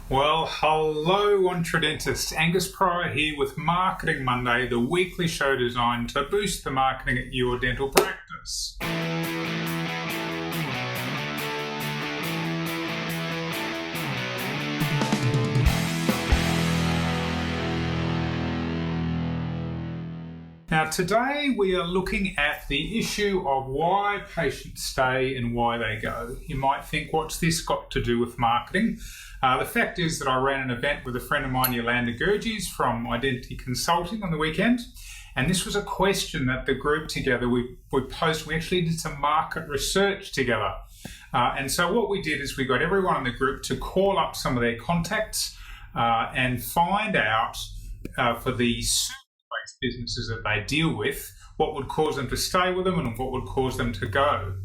Well, hello, Ontradentists. Angus Pryor here with Marketing Monday, the weekly show designed to boost the marketing at your dental practice. Now, today we are looking at the issue of why patients stay and why they go. You might think, what's this got to do with marketing? The fact is that I ran an event with a friend of mine, Yolanda Gurges from Identity Consulting on the weekend, and this was a question that the group together, we posed. We actually did some market research together. And so what we did is we got everyone in the group to call up some of their contacts and find out for the service-based businesses that they deal with, what would cause them to stay with them and what would cause them to go.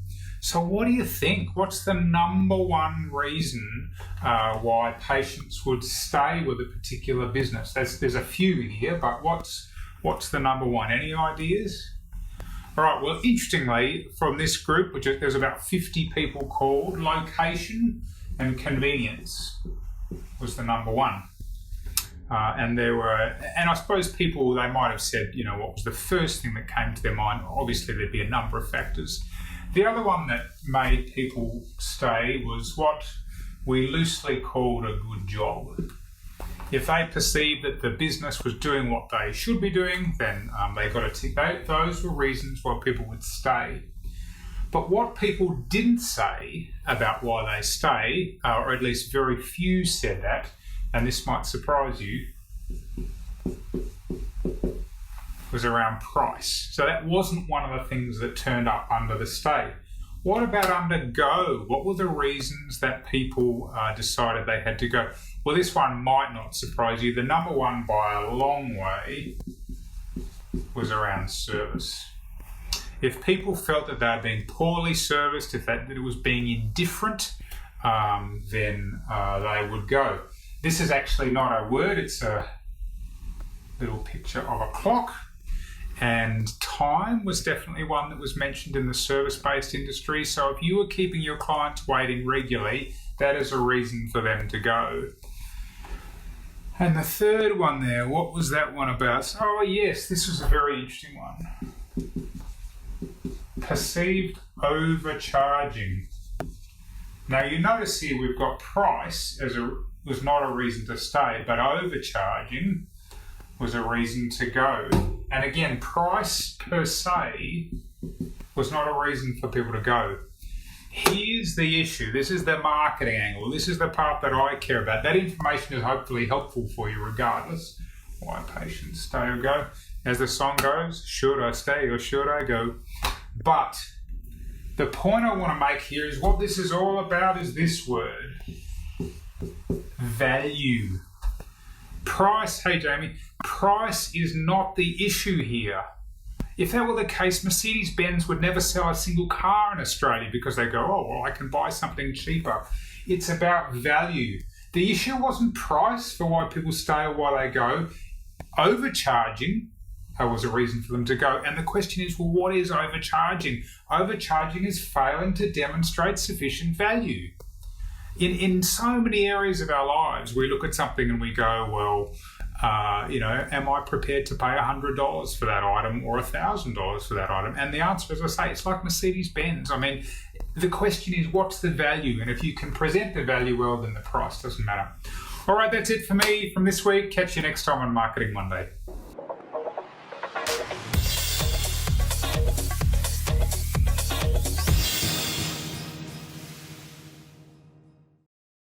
So what do you think? What's the number one reason why patients would stay with a particular business? There's a few here, but what's the number one? Any ideas? All right, well, interestingly, from this group, which there's about 50 people called, location and convenience was the number one. And I suppose people, they might have said, what was the first thing that came to their mind? Obviously, there'd be a number of factors. The other one that made people stay was what we loosely called a good job. If they perceived that the business was doing what they should be doing, then they got a tick. Those were reasons why people would stay. But what people didn't say about why they stay, or at least very few said that, and this might surprise you, was around price. So that wasn't one of the things that turned up under the stay. What about under go? What were the reasons that people decided they had to go? Well, this one might not surprise you. The number one by a long way was around service. If people felt that they were being poorly serviced, if that it was being indifferent, then they would go. This is actually not a word, it's a little picture of a clock. And time was definitely one that was mentioned in the service-based industry. So if you were keeping your clients waiting regularly, that is a reason for them to go. And the third one there, what was that one about? Oh yes, this was a very interesting one. Perceived overcharging. Now you notice here we've got price was not a reason to stay, but overcharging was a reason to go. And again, price per se was not a reason for people to go. Here's the issue. This is the marketing angle. This is the part that I care about. That information is hopefully helpful for you regardless. Why patients stay or go. As the song goes, should I stay or should I go? But the point I want to make here is what this is all about is this word. Value. Price, hey Jamie, price is not the issue here. If that were the case, Mercedes-Benz would never sell a single car in Australia because they go, oh, well, I can buy something cheaper. It's about value. The issue wasn't price for why people stay or why they go. Overcharging was a reason for them to go. And the question is, well, what is overcharging? Overcharging is failing to demonstrate sufficient value. In so many areas of our lives, we look at something and we go, well, am I prepared to pay $100 for that item or $1,000 for that item? And the answer, as I say, it's like Mercedes-Benz. I mean, the question is, what's the value? And if you can present the value well, then the price doesn't matter. All right, that's it for me from this week. Catch you next time on Marketing Monday.